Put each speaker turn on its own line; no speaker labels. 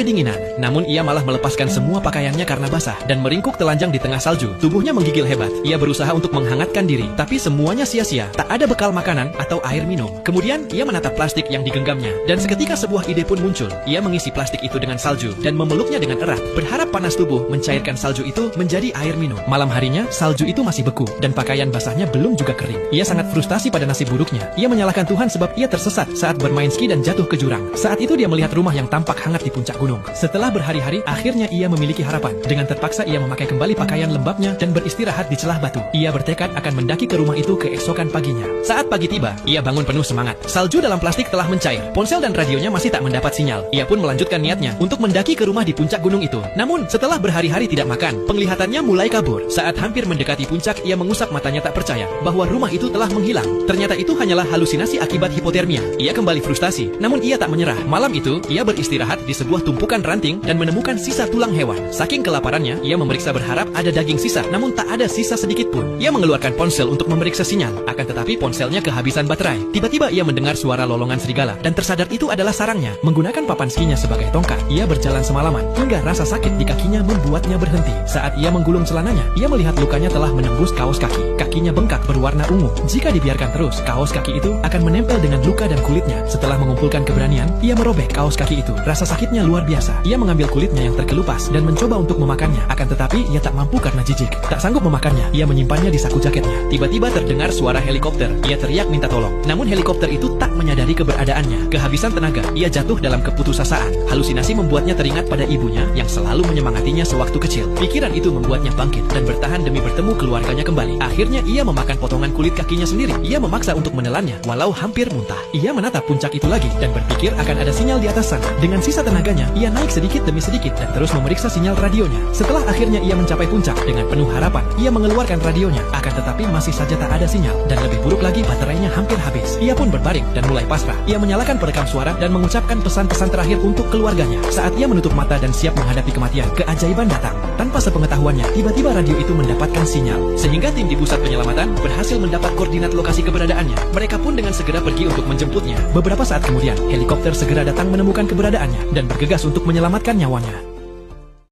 kedinginan. Namun ia malah melepaskan semua pakaiannya karena basah dan meringkuk telanjang di tengah salju. Tubuhnya menggigil hebat. Ia berusaha untuk menghangatkan diri, tapi semuanya sia-sia. Tak ada bekal makanan atau air minum. Kemudian ia menatap plastik yang digenggamnya, dan seketika sebuah ide pun muncul. Ia mengisi plastik itu dengan salju dan memeluknya dengan erat, berharap panas tubuh mencairkan salju itu menjadi air minum. Malam harinya, salju itu masih beku dan pakaian basahnya belum juga kering. Ia sangat frustasi pada nasib buruknya. Ia menyalahkan Tuhan sebab ia tersesat saat bermain ski dan jatuh ke jurang. Saat itu dia melihat rumah yang tampak hangat di puncak gunung. Setelah berhari-hari, akhirnya ia memiliki harapan. Dengan terpaksa ia memakai kembali pakaian lembabnya dan beristirahat di celah batu. Ia bertekad akan mendaki ke rumah itu keesokan paginya. Saat pagi tiba, ia bangun penuh semangat. Salju dalam plastik telah mencair. Ponsel dan radionya masih tak mendapat sinyal. Ia pun melanjutkan niatnya untuk mendaki ke rumah di puncak gunung itu. Namun, setelah berhari-hari tidak makan, penglihatannya mulai kabur. Saat hampir mendekati puncak, ia mengusap matanya tak percaya bahwa rumah itu telah menghilang. Ternyata itu hanyalah halusinasi akibat hipotermia. Ia kembali frustasi, namun ia tak menyerah. Malam itu, ia beristirahat di sebuah tumpukan ranting dan menemukan sisa tulang hewan. Saking kelaparannya, ia memeriksa berharap ada daging sisa, namun tak ada sisa sedikit pun. Ia mengeluarkan ponsel untuk memeriksa sinyal, akan tetapi ponselnya kehabisan baterai. Tiba-tiba ia mendengar suara lolongan serigala dan tersadar itu adalah sarangnya. Menggunakan papan skinya sebagai tongkat, ia berjalan semalaman hingga rasa sakit di kakinya membuatnya berhenti. Saat ia menggulung celananya, ia melihat lukanya telah menembus kaos kaki. Kakinya bengkak berwarna ungu. Jika dibiarkan terus, kaos kaki itu akan menempel dengan luka dan kulitnya. Setelah mengumpulkan keberanian, ia merobek kaos kaki itu. Rasa sakitnya luar biasa. Ia mengambil kulitnya yang terkelupas dan mencoba untuk memakannya. Akan tetapi, ia tak mampu karena jijik. Tak sanggup memakannya, ia menyimpannya di saku jaketnya. Tiba-tiba terdengar suara helikopter. Ia teriak minta tolong. Namun helikopter itu tak menyadari keberadaannya. Kehabisan tenaga, ia jatuh dalam keputusasaan. Halusinasi membuatnya teringat pada ibunya yang selalu menyemangatinya sewaktu kecil. Pikiran itu membuatnya bangkit dan bertahan demi bertemu keluarganya kembali. Akhirnya ia memakan potongan kulit kakinya sendiri. Ia memaksa untuk menelannya, walau hampir muntah. Ia menatap puncak itu lagi dan berpikir akan ada sinyal di atas sana. Dengan sisa tenaganya, ia naik sedikit demi sedikit dan terus memeriksa sinyal radionya. Setelah akhirnya ia mencapai puncak dengan penuh harapan, ia mengeluarkan radionya. Akan tetapi masih saja tak ada sinyal dan lebih buruk lagi baterainya hampir habis. Ia pun berbaring dan mulai pasrah. Ia menyalakan perekam suara dan mengucapkan pesan-pesan terakhir untuk keluarganya. Saat ia menutup mata dan siap menghadapi kematian, keajaiban datang. Tanpa sepengetahuannya, tiba-tiba radio itu mendapatkan sinyal. Sehingga tim di pusat penyelamatan berhasil mendapat koordinat lokasi keberadaannya. Mereka pun dengan segera pergi untuk menjemputnya. Beberapa saat kemudian, helikopter segera datang menemukan keberadaannya dan bergegas untuk menyelamatkan nyawanya.